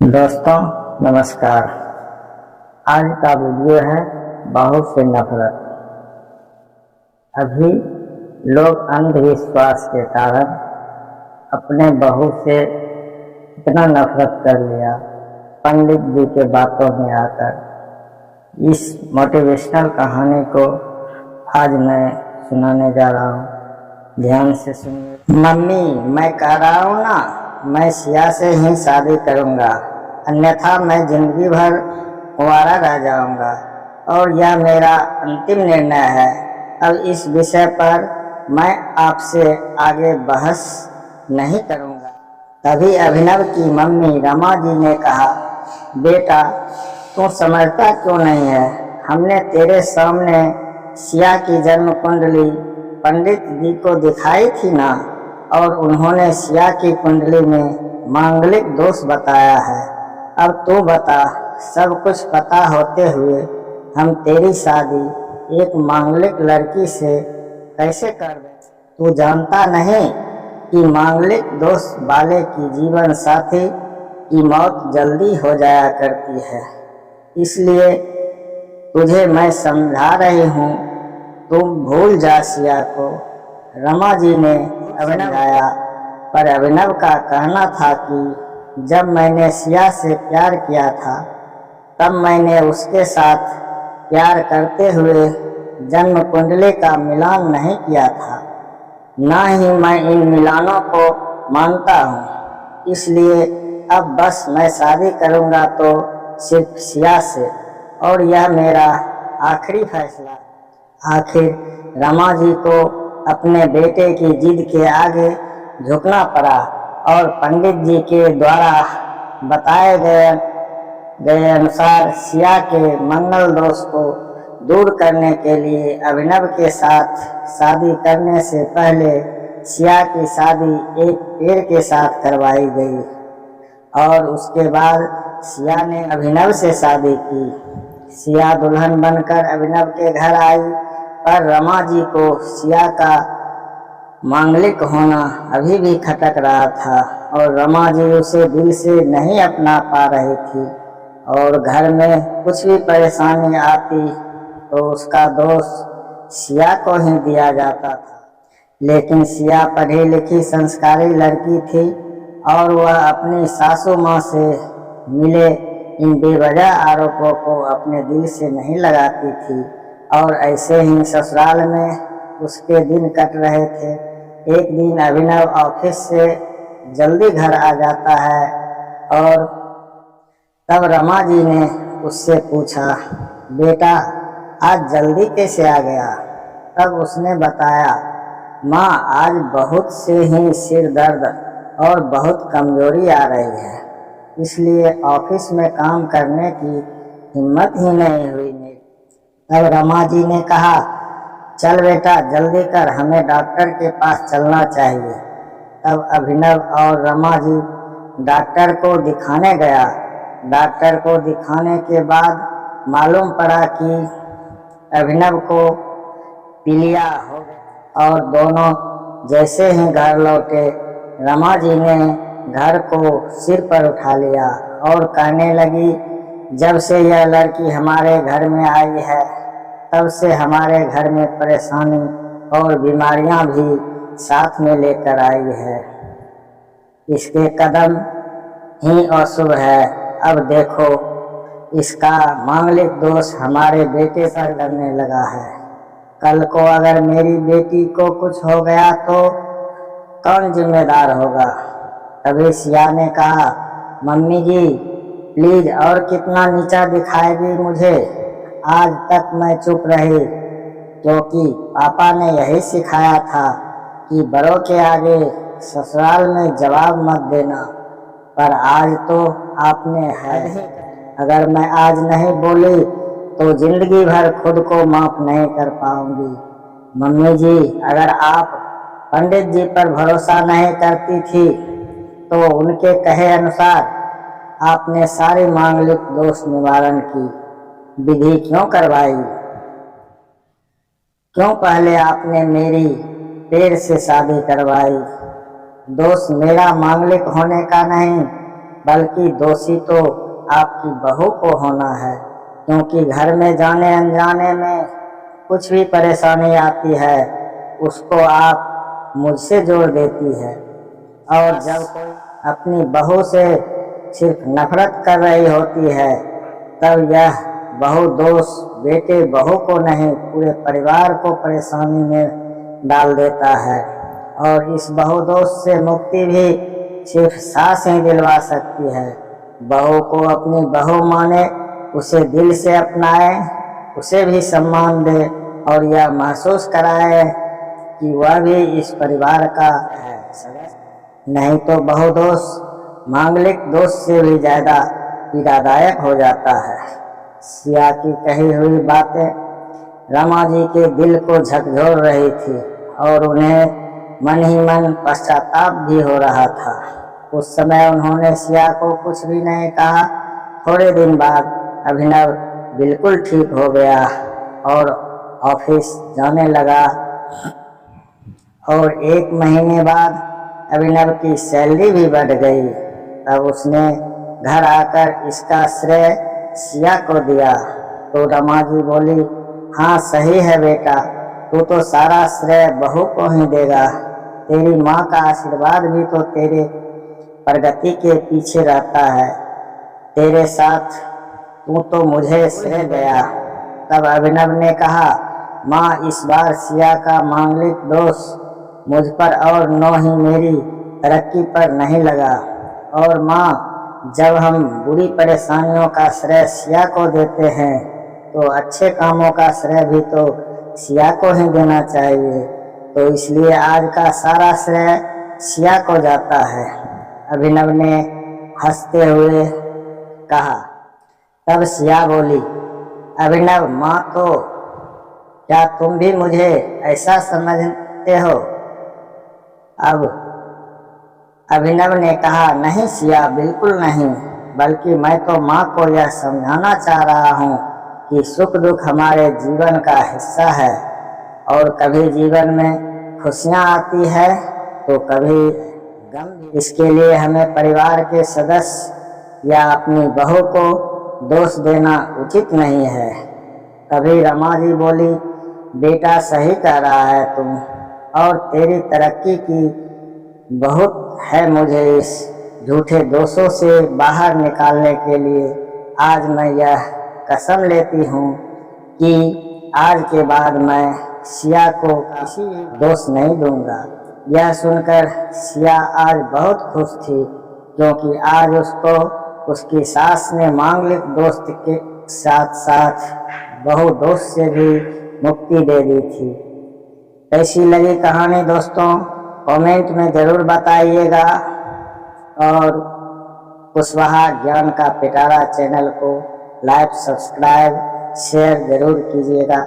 दोस्तों नमस्कार। आज का वीडियो है बहू से नफरत। अभी लोग अंधविश्वास के कारण अपने बहू से इतना नफरत कर लिया, पंडित जी के बातों में आकर। इस मोटिवेशनल कहानी को आज मैं सुनाने जा रहा हूँ, ध्यान से सुनिए। मम्मी, मैं कह रहा हूँ ना, मैं सिया से ही शादी करूँगा, अन्यथा मैं जिंदगी भर कुंवारा रह जाऊँगा और यह मेरा अंतिम निर्णय है। अब इस विषय पर मैं आपसे आगे बहस नहीं करूँगा। तभी अभिनव की मम्मी रमा जी ने कहा, बेटा तू समझता क्यों नहीं है? हमने तेरे सामने सिया की जन्म कुंडली पंडित जी को दिखाई थी ना, और उन्होंने सिया की कुंडली में मांगलिक दोष बताया है। अब तू बता, सब कुछ पता होते हुए हम तेरी शादी एक मांगलिक लड़की से कैसे कर दें? तू जानता नहीं कि मांगलिक दोष वाले की जीवन साथी की मौत जल्दी हो जाया करती है। इसलिए तुझे मैं समझा रही हूँ, तुम भूल जा सिया को। रमा जी ने अभिनव आया, पर अभिनव का कहना था कि जब मैंने सिया से प्यार किया था तब मैंने उसके साथ प्यार करते हुए जन्म कुंडली का मिलान नहीं किया था, ना ही मैं इन मिलानों को मानता हूँ। इसलिए अब बस मैं शादी करूँगा तो सिर्फ सिया से, और यह मेरा आखिरी फैसला। आखिर रमा जी को अपने बेटे की जिद के आगे झुकना पड़ा और पंडित जी के द्वारा बताए गए अनुसार सिया के मंगल दोष को दूर करने के लिए अभिनव के साथ शादी करने से पहले सिया की शादी एक पेड़ के साथ करवाई गई, और उसके बाद सिया ने अभिनव से शादी की। सिया दुल्हन बनकर अभिनव के घर आई, पर रमा जी को सिया का मांगलिक होना अभी भी खटक रहा था और रमा जी उसे दिल से नहीं अपना पा रही थी, और घर में कुछ भी परेशानी आती तो उसका दोष सिया को ही दिया जाता था। लेकिन सिया पढ़ी लिखी संस्कारी लड़की थी और वह अपनी सासू माँ से मिले इन बेवजह आरोपों को अपने दिल से नहीं लगाती थी, और ऐसे ही ससुराल में उसके दिन कट रहे थे। एक दिन अभिनव ऑफिस से जल्दी घर आ जाता है, और तब रमा जी ने उससे पूछा, बेटा आज जल्दी कैसे आ गया? तब उसने बताया, माँ आज बहुत से ही सिर दर्द और बहुत कमजोरी आ रही है, इसलिए ऑफिस में काम करने की हिम्मत ही नहीं हुई मेरी। तब रमा जी ने कहा, चल बेटा जल्दी कर, हमें डॉक्टर के पास चलना चाहिए। तब अभिनव और रमा जी डॉक्टर को दिखाने गया। डॉक्टर को दिखाने के बाद मालूम पड़ा कि अभिनव को पीलिया हो गया, और दोनों जैसे ही घर लौटे रमा जी ने घर को सिर पर उठा लिया और कहने लगी, जब से यह लड़की हमारे घर में आई है तब से हमारे घर में परेशानी और बीमारियां भी साथ में लेकर आई है। इसके कदम ही अशुभ है। अब देखो, इसका मांगलिक दोष हमारे बेटे पर लगने लगा है। कल को अगर मेरी बेटी को कुछ हो गया तो कौन जिम्मेदार होगा? तभी सिया ने कहा, मम्मी जी प्लीज और कितना नीचा दिखाएगी मुझे? आज तक मैं चुप रही क्योंकि पापा ने यही सिखाया था कि बड़ों के आगे ससुराल में जवाब मत देना, पर आज तो आपने है। अगर मैं आज नहीं बोली तो जिंदगी भर खुद को माफ नहीं कर पाऊंगी। मम्मी जी, अगर आप पंडित जी पर भरोसा नहीं करती थी तो उनके कहे अनुसार आपने सारी मांगलिक दोष निवारण की विधि क्यों करवाई? क्यों पहले आपने मेरी पेड़ से शादी करवाई? दोष मेरा मांगलिक होने का नहीं, बल्कि दोषी तो आपकी बहू को होना है, क्योंकि घर में जाने अनजाने में कुछ भी परेशानी आती है उसको आप मुझसे जोड़ देती है। और जब कोई अपनी बहू से सिर्फ नफरत कर रही होती है तब यह बहू दोष बेटे बहू को नहीं पूरे परिवार को परेशानी में डाल देता है। और इस बहू दोष से मुक्ति भी सिर्फ सास ही दिलवा सकती है। बहू को अपनी बहू माने, उसे दिल से अपनाए, उसे भी सम्मान दे और यह महसूस कराए कि वह भी इस परिवार का है। नहीं तो बहू दोष मांगलिक दोष से भी ज्यादा पीड़ादायक हो जाता है। सिया की कही हुई बातें रमा जी के दिल को झकझोर रही थी और उन्हें मन ही मन पश्चाताप भी हो रहा था। उस समय उन्होंने सिया को कुछ भी नहीं कहा। थोड़े दिन बाद अभिनव बिल्कुल ठीक हो गया और ऑफिस जाने लगा और 1 महीने बाद अभिनव की सैलरी भी बढ़ गई। तब उसने घर आकर इसका श्रेय सिया को दिया तो रमा जी बोली, हाँ सही है बेटा, तू तो सारा श्रेय बहू को ही देगा। तेरी माँ का आशीर्वाद भी तो तेरे प्रगति के पीछे रहता है। तेरे साथ तू तो मुझे श्रेय गया। तब अभिनव ने कहा, माँ इस बार सिया का मांगलिक दोष मुझ पर और न ही मेरी तरक्की पर नहीं लगा। और माँ जब हम बुरी परेशानियों का श्रेय सिया को देते हैं तो अच्छे कामों का श्रेय भी तो सिया को ही देना चाहिए। तो इसलिए आज का सारा श्रेय सिया को जाता है। अभिनव ने हंसते हुए कहा। तब सिया बोली, अभिनव माँ तो क्या तुम भी मुझे ऐसा समझते हो? अब अभिनव ने कहा, नहीं सिया बिल्कुल नहीं, बल्कि मैं तो माँ को यह समझाना चाह रहा हूँ कि सुख दुख हमारे जीवन का हिस्सा है और कभी जीवन में खुशियाँ आती है तो कभी गम भी। इसके लिए हमें परिवार के सदस्य या अपनी बहू को दोष देना उचित नहीं है। तभी रमा जी बोली, बेटा सही कह रहा है तुम, और तेरी तरक्की की बहुत है। मुझे इस झूठे दोषों से बाहर निकालने के लिए आज मैं यह कसम लेती हूँ कि आज के बाद मैं सिया को किसी दोष नहीं दूंगा। यह सुनकर सिया आज बहुत खुश थी, क्योंकि आज उसको उसकी सास ने मांगलिक दोस्त के साथ साथ बहु दोष से भी मुक्ति दे दी थी। कैसी लगी कहानी दोस्तों, कमेंट में ज़रूर बताइएगा और कुशवाहा ज्ञान का पिटारा चैनल को लाइक, सब्सक्राइब, शेयर ज़रूर कीजिएगा।